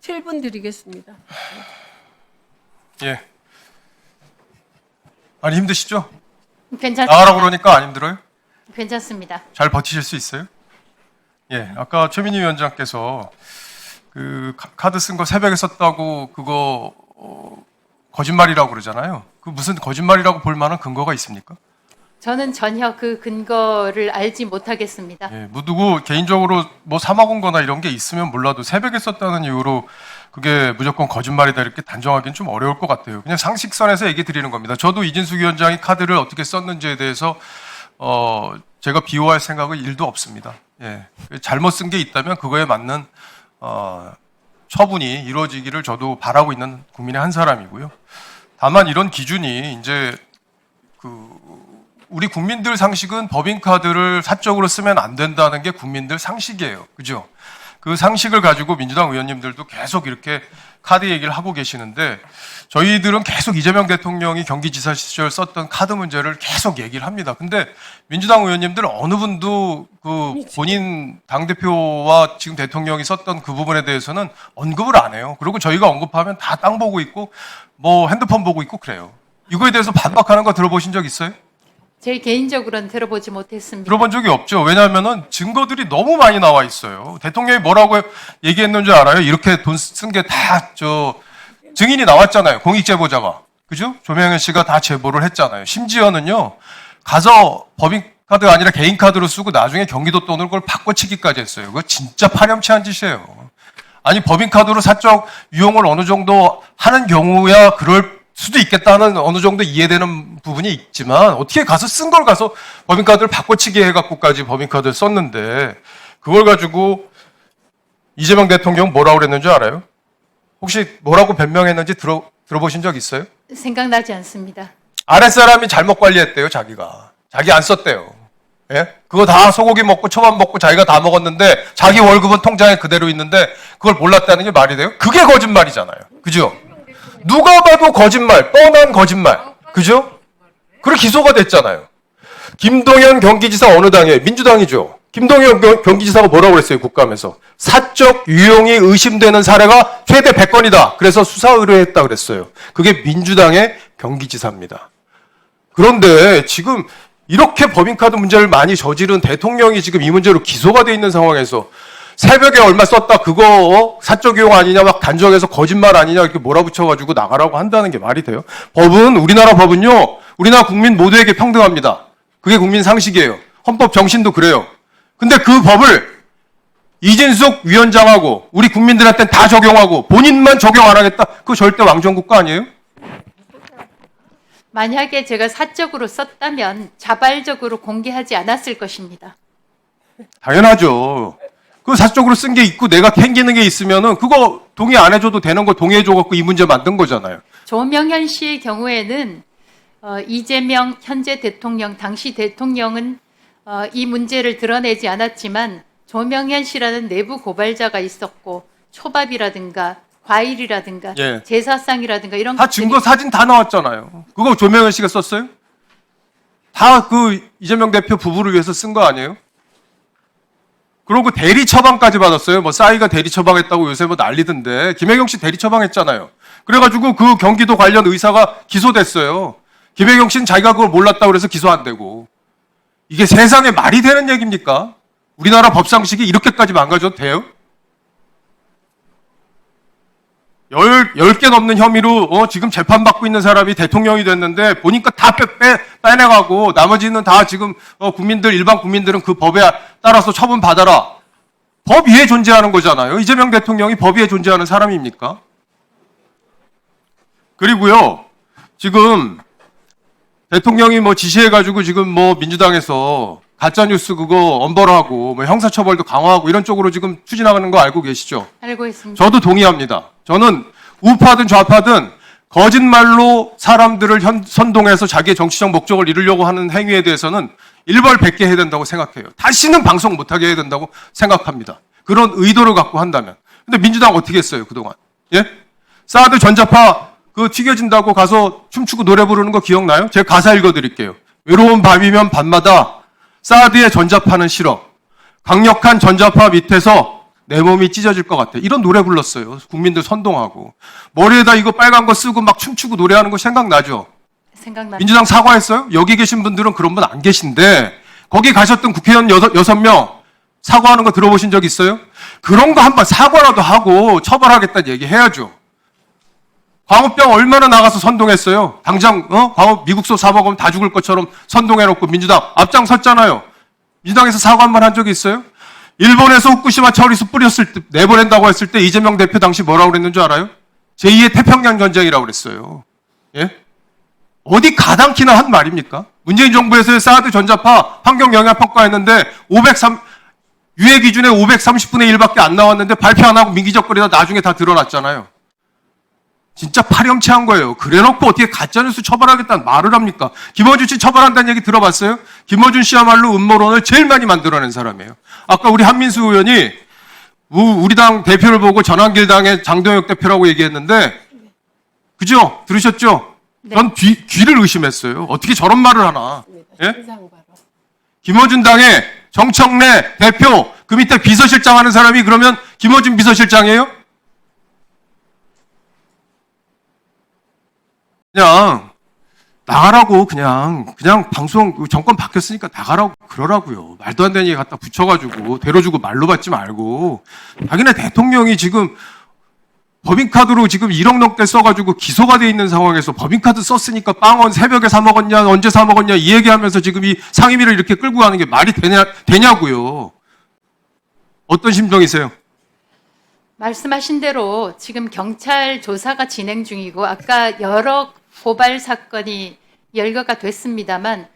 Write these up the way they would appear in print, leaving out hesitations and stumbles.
7분 드리겠습니다. 예. 아니 힘드시죠? 괜찮습니다. 나가라고 그러니까 안 힘들어요? 괜찮습니다. 잘 버티실 수 있어요? 예. 아까 최민희 위원장께서 그 카드 쓴 거 새벽에 썼다고 그거 거짓말이라고 그러잖아요. 그 무슨 거짓말이라고 볼 만한 근거가 있습니까? 저는 전혀 그 근거를 알지 못하겠습니다. 예. 뭐 누구 개인적으로 뭐 사먹은 거나 이런 게 있으면 몰라도 새벽에 썼다는 이유로 그게 무조건 거짓말이다 이렇게 단정하기는 좀 어려울 것 같아요. 그냥 상식선에서 얘기 드리는 겁니다. 저도 이진숙 위원장이 카드를 어떻게 썼는지에 대해서 제가 비호할 생각은 1도 없습니다. 예. 잘못 쓴 게 있다면 그거에 맞는 처분이 이루어지기를 저도 바라고 있는 국민의 한 사람이고요. 다만 이런 기준이 이제 우리 국민들 상식은 법인카드를 사적으로 쓰면 안 된다는 게 국민들 상식이에요. 그죠? 그 상식을 가지고 민주당 의원님들도 계속 이렇게 카드 얘기를 하고 계시는데 저희들은 계속 이재명 대통령이 경기지사 시절 썼던 카드 문제를 계속 얘기를 합니다. 근데 민주당 의원님들은 어느 분도 그 본인 당대표와 지금 대통령이 썼던 그 부분에 대해서는 언급을 안 해요. 그리고 저희가 언급하면 다 땅 보고 있고 뭐 핸드폰 보고 있고 그래요. 이거에 대해서 반박하는 거 들어보신 적 있어요? 제 개인적으로는 들어보지 못했습니다. 들어본 적이 없죠. 왜냐하면은 증거들이 너무 많이 나와 있어요. 대통령이 뭐라고 얘기했는지 알아요? 이렇게 돈 쓴 게 다 증인이 나왔잖아요. 공익제보자가. 그죠? 조명현 씨가 다 제보를 했잖아요. 심지어는요, 가서 법인카드가 아니라 개인카드로 쓰고 나중에 경기도 돈을 그걸 바꿔치기까지 했어요. 그거 진짜 파렴치한 짓이에요. 아니, 법인카드로 사적 유용을 어느 정도 하는 경우야 그럴 수도 있겠다는 어느 정도 이해되는 부분이 있지만 어떻게 가서 쓴 걸 가서 법인카드를 바꿔치기 해갖고까지 법인카드를 썼는데 그걸 가지고 이재명 대통령 뭐라고 그랬는지 알아요? 혹시 뭐라고 변명했는지 들어보신 적 있어요? 생각나지 않습니다. 아랫사람이 잘못 관리했대요, 자기가. 자기 안 썼대요. 예? 그거 다 소고기 먹고 초밥 먹고 자기가 다 먹었는데 자기 월급은 통장에 그대로 있는데 그걸 몰랐다는 게 말이 돼요? 그게 거짓말이잖아요. 그죠? 누가 봐도 거짓말, 뻔한 거짓말. 그죠? 그리고 기소가 됐잖아요. 김동연 경기지사 어느 당이에요? 민주당이죠. 김동연 경기지사가 뭐라고 그랬어요? 국감에서. 사적 유용이 의심되는 사례가 최대 100건이다. 그래서 수사 의뢰했다 그랬어요. 그게 민주당의 경기지사입니다. 그런데 지금 이렇게 법인카드 문제를 많이 저지른 대통령이 지금 이 문제로 기소가 돼 있는 상황에서 새벽에 얼마 썼다 그거 사적 유용 아니냐 막 단정해서 거짓말 아니냐 이렇게 몰아붙여가지고 나가라고 한다는 게 말이 돼요? 법은 우리나라 법은요 우리나라 국민 모두에게 평등합니다. 그게 국민 상식이에요. 헌법 정신도 그래요. 근데 그 법을 이진숙 위원장하고 우리 국민들한테는 다 적용하고 본인만 적용 안 하겠다? 그거 절대 왕정국가 아니에요? 만약에 제가 사적으로 썼다면 자발적으로 공개하지 않았을 것입니다. 당연하죠. 그 사적으로 쓴 게 있고 내가 캥기는 게 있으면은 그거 동의 안 해줘도 되는 거 동의해줘갖고 이 문제 만든 거잖아요. 조명현 씨의 경우에는 이재명 현재 대통령, 당시 대통령은 이 문제를 드러내지 않았지만 조명현 씨라는 내부 고발자가 있었고 초밥이라든가 과일이라든가 예. 제사상이라든가 이런 다 것들이 증거 사진 다 나왔잖아요. 그거 조명현 씨가 썼어요? 다 그 이재명 대표 부부를 위해서 쓴 거 아니에요? 그리고 대리 처방까지 받았어요. 뭐 싸이가 대리 처방했다고 요새 뭐 난리던데 김혜경 씨 대리 처방했잖아요. 그래가지고 그 경기도 관련 의사가 기소됐어요. 김혜경 씨는 자기가 그걸 몰랐다고 그래서 기소 안 되고 이게 세상에 말이 되는 얘기입니까? 우리나라 법상식이 이렇게까지 망가져도 돼요? 10개 넘는 혐의로 지금 재판받고 있는 사람이 대통령이 됐는데 보니까 다 빼내가고 나머지는 다 지금 국민들 일반 국민들은 그 법에 따라서 처분받아라. 법 위에 존재하는 거잖아요. 이재명 대통령이 법 위에 존재하는 사람입니까? 그리고요 지금 대통령이 뭐 지시해가지고 지금 뭐 민주당에서 가짜뉴스 그거 엄벌하고 뭐 형사처벌도 강화하고 이런 쪽으로 지금 추진하는 거 알고 계시죠? 알고 있습니다. 저도 동의합니다. 저는 우파든 좌파든 거짓말로 사람들을 선동해서 자기의 정치적 목적을 이루려고 하는 행위에 대해서는 일벌백계 해야 된다고 생각해요. 다시는 방송 못하게 해야 된다고 생각합니다. 그런 의도를 갖고 한다면. 근데 민주당 어떻게 했어요, 그동안? 예? 사드 전자파 그 튀겨진다고 가서 춤추고 노래 부르는 거 기억나요? 제가 가사 읽어드릴게요. 외로운 밤이면 밤마다 사드의 전자파는 싫어. 강력한 전자파 밑에서 내 몸이 찢어질 것 같아. 이런 노래 불렀어요. 국민들 선동하고. 머리에다 이거 빨간 거 쓰고 막 춤추고 노래하는 거 생각나죠? 생각납니다. 민주당 사과했어요? 여기 계신 분들은 그런 분 안 계신데 거기 가셨던 국회의원 6명 사과하는 거 들어보신 적 있어요? 그런 거 한번 사과라도 하고 처벌하겠다는 얘기 해야죠. 광우병 얼마나 나가서 선동했어요? 당장 광우 미국소 사 먹으면 다 죽을 것처럼 선동해놓고 민주당 앞장섰잖아요. 민주당에서 사과 한 번 한 적이 있어요? 일본에서 후쿠시마 처리수 뿌렸을 때 내보낸다고 했을 때 이재명 대표 당시 뭐라고 그랬는 줄 알아요? 제2의 태평양 전쟁이라고 그랬어요. 예? 어디 가당키나 한 말입니까? 문재인 정부에서의 사드 전자파 환경 영향 평가했는데 유해 기준에 530분의 1밖에 안 나왔는데 발표 안 하고 민기적거리다 나중에 다 드러났잖아요. 진짜 파렴치한 거예요. 그래놓고 어떻게 가짜뉴스 처벌하겠다는 말을 합니까? 김어준 씨 처벌한다는 얘기 들어봤어요? 김어준 씨야말로 음모론을 제일 많이 만들어낸 사람이에요. 아까 우리 한민수 의원이 우리 당 대표를 보고 전환길 당의 장동혁 대표라고 얘기했는데 그죠? 들으셨죠? 네. 전 귀를 의심했어요. 어떻게 저런 말을 하나? 예? 김어준 당의 정청래 대표 그 밑에 비서실장 하는 사람이 그러면 김어준 비서실장이에요? 그냥 나가라고 그냥 방송 정권 바뀌었으니까 나가라고 그러라고요. 말도 안 되는 얘기 갖다 붙여가지고 대로주고 말로 받지 말고 자기네 대통령이 지금 법인카드로 지금 1억 넘게 써가지고 기소가 돼 있는 상황에서 법인카드 썼으니까 빵원 새벽에 사 먹었냐 언제 사 먹었냐 이 얘기하면서 지금 이 상임위를 이렇게 끌고 가는 게 말이 되냐고요. 어떤 심정이세요? 말씀하신 대로 지금 경찰 조사가 진행 중이고 아까 여러 고발 사건이 열거가 됐습니다만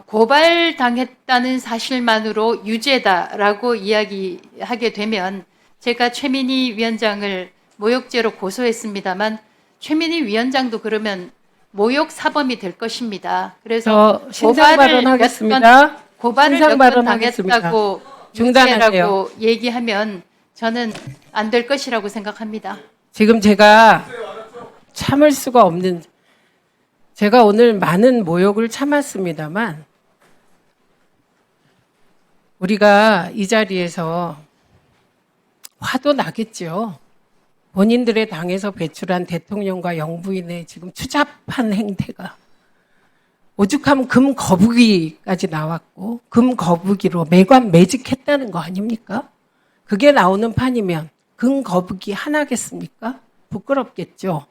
고발당했다는 사실만으로 유죄다라고 이야기하게 되면 제가 최민희 위원장을 모욕죄로 고소했습니다만 최민희 위원장도 그러면 모욕 사범이 될 것입니다. 그래서 신상 발언하겠습니다. 고발을 신상 몇 번 발언하겠습니다. 당했다고 중단하세요. 유죄라고 얘기하면 저는 안 될 것이라고 생각합니다. 지금 제가 참을 수가 없는, 제가 오늘 많은 모욕을 참았습니다만 우리가 이 자리에서 화도 나겠죠. 본인들의 당에서 배출한 대통령과 영부인의 지금 추잡한 행태가 오죽하면 금 거북이까지 나왔고 금 거북이로 매관 매직했다는 거 아닙니까? 그게 나오는 판이면 금 거북이 하나겠습니까? 부끄럽겠죠.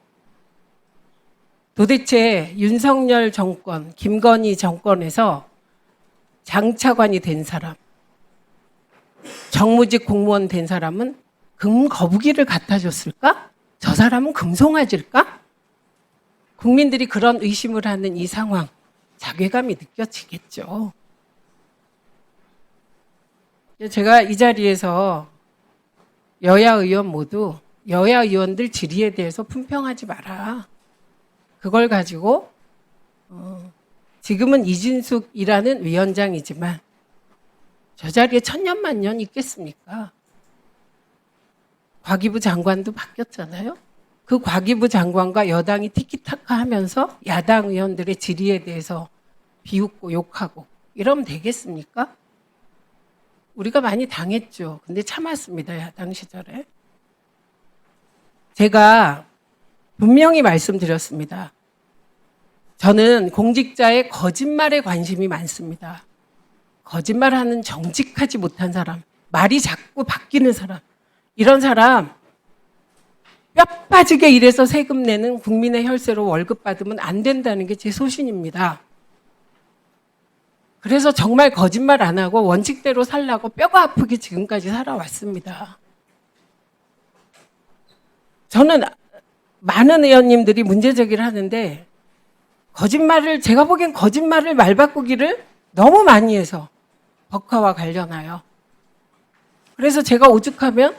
도대체 윤석열 정권, 김건희 정권에서 장차관이 된 사람, 정무직 공무원 된 사람은 금 거북이를 갖다 줬을까? 저 사람은 금송아지일까? 국민들이 그런 의심을 하는 이 상황, 자괴감이 느껴지겠죠. 제가 이 자리에서 여야 의원 모두 여야 의원들 질의에 대해서 품평하지 마라. 그걸 가지고 지금은 이진숙이라는 위원장이지만 저 자리에 천년만년 있겠습니까? 과기부 장관도 바뀌었잖아요. 그 과기부 장관과 여당이 티키타카 하면서 야당 의원들의 질의에 대해서 비웃고 욕하고 이러면 되겠습니까? 우리가 많이 당했죠. 근데 참았습니다. 야당 시절에. 제가 분명히 말씀드렸습니다. 저는 공직자의 거짓말에 관심이 많습니다. 거짓말하는 정직하지 못한 사람, 말이 자꾸 바뀌는 사람, 이런 사람 뼈 빠지게 일해서 세금 내는 국민의 혈세로 월급 받으면 안 된다는 게 제 소신입니다. 그래서 정말 거짓말 안 하고 원칙대로 살라고 뼈가 아프게 지금까지 살아왔습니다. 저는 많은 의원님들이 문제 제기를 하는데 거짓말을, 제가 보기엔 거짓말을 말 바꾸기를 너무 많이 해서 법화와 관련하여. 그래서 제가 오죽하면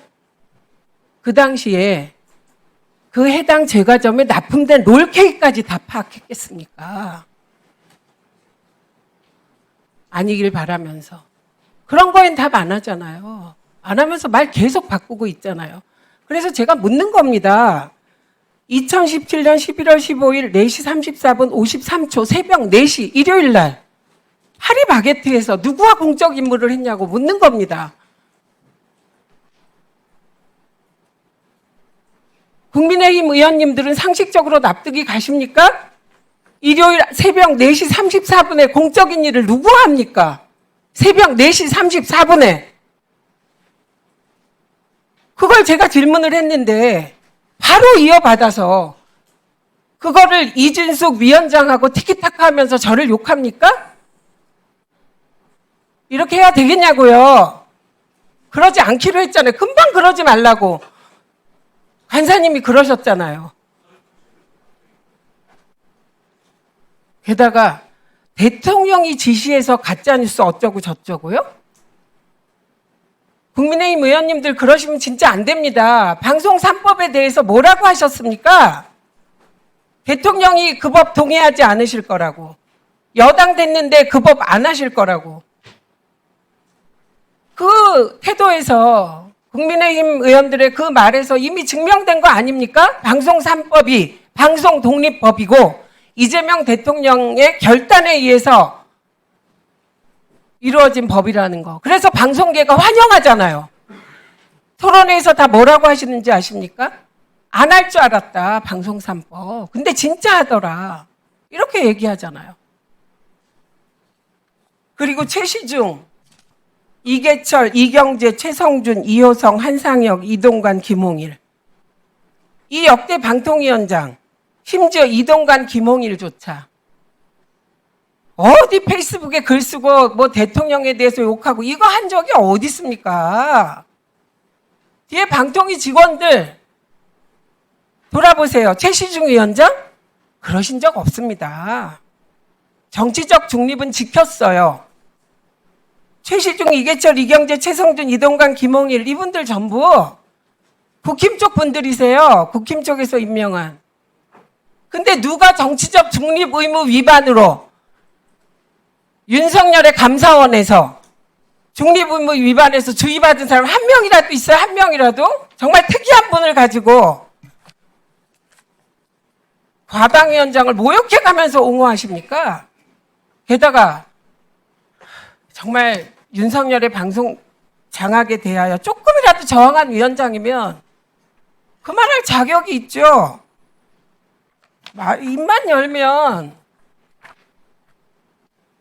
그 당시에 그 해당 제과점에 납품된 롤케이크까지 다 파악했겠습니까? 아니길 바라면서. 그런 거엔 답 안 하잖아요. 안 하면서 말 계속 바꾸고 있잖아요. 그래서 제가 묻는 겁니다. 2017년 11월 15일 4시 34분 53초 새벽 4시 일요일 날 파리바게트에서 누구와 공적 임무를 했냐고 묻는 겁니다. 국민의힘 의원님들은 상식적으로 납득이 가십니까? 일요일 새벽 4시 34분에 공적인 일을 누구 합니까? 새벽 4시 34분에. 그걸 제가 질문을 했는데 바로 이어받아서 그거를 이준숙 위원장하고 티키타카 하면서 저를 욕합니까? 이렇게 해야 되겠냐고요. 그러지 않기로 했잖아요. 금방 그러지 말라고. 간사님이 그러셨잖아요. 게다가 대통령이 지시해서 가짜뉴스 어쩌고 저쩌고요? 국민의힘 의원님들 그러시면 진짜 안 됩니다. 방송 3법에 대해서 뭐라고 하셨습니까? 대통령이 그 법 동의하지 않으실 거라고. 여당 됐는데 그 법 안 하실 거라고. 그 태도에서 국민의힘 의원들의 그 말에서 이미 증명된 거 아닙니까? 방송 3법이 방송 독립법이고 이재명 대통령의 결단에 의해서 이루어진 법이라는 거. 그래서 방송계가 환영하잖아요. 토론회에서 다 뭐라고 하시는지 아십니까? 안 할 줄 알았다, 방송 3법. 근데 진짜 하더라. 이렇게 얘기하잖아요. 그리고 최시중, 이계철, 이경재, 최성준, 이호성, 한상혁, 이동관, 김홍일. 이 역대 방통위원장, 심지어 이동관, 김홍일조차 어디 페이스북에 글 쓰고 뭐 대통령에 대해서 욕하고 이거 한 적이 어디 있습니까? 뒤에 방통위 직원들 돌아보세요. 최시중 위원장? 그러신 적 없습니다. 정치적 중립은 지켰어요. 최시중, 이계철, 이경재, 최성준, 이동관, 김홍일 이분들 전부 국힘 쪽 분들이세요. 국힘 쪽에서 임명한. 근데 누가 정치적 중립 의무 위반으로 윤석열의 감사원에서 중립 의무 위반해서 주의받은 사람 한 명이라도 있어요? 한 명이라도? 정말 특이한 분을 가지고 과방위원장을 모욕해가면서 옹호하십니까? 게다가 정말 윤석열의 방송 장악에 대하여 조금이라도 저항한 위원장이면 그만할 자격이 있죠. 입만 열면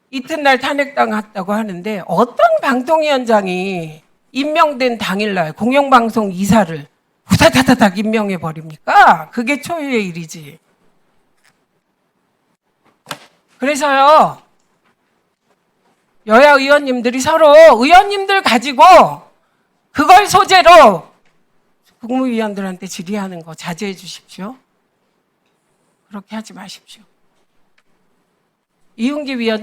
이튿날 탄핵당했다고 하는데 어떤 방통위원장이 임명된 당일날 공영방송 이사를 후다다다닥 임명해버립니까? 그게 초유의 일이지. 그래서요, 여야 의원님들이 서로 의원님들 가지고 그걸 소재로 국무위원들한테 질의하는 거 자제해 주십시오. 그렇게 하지 마십시오. 이윤기 위원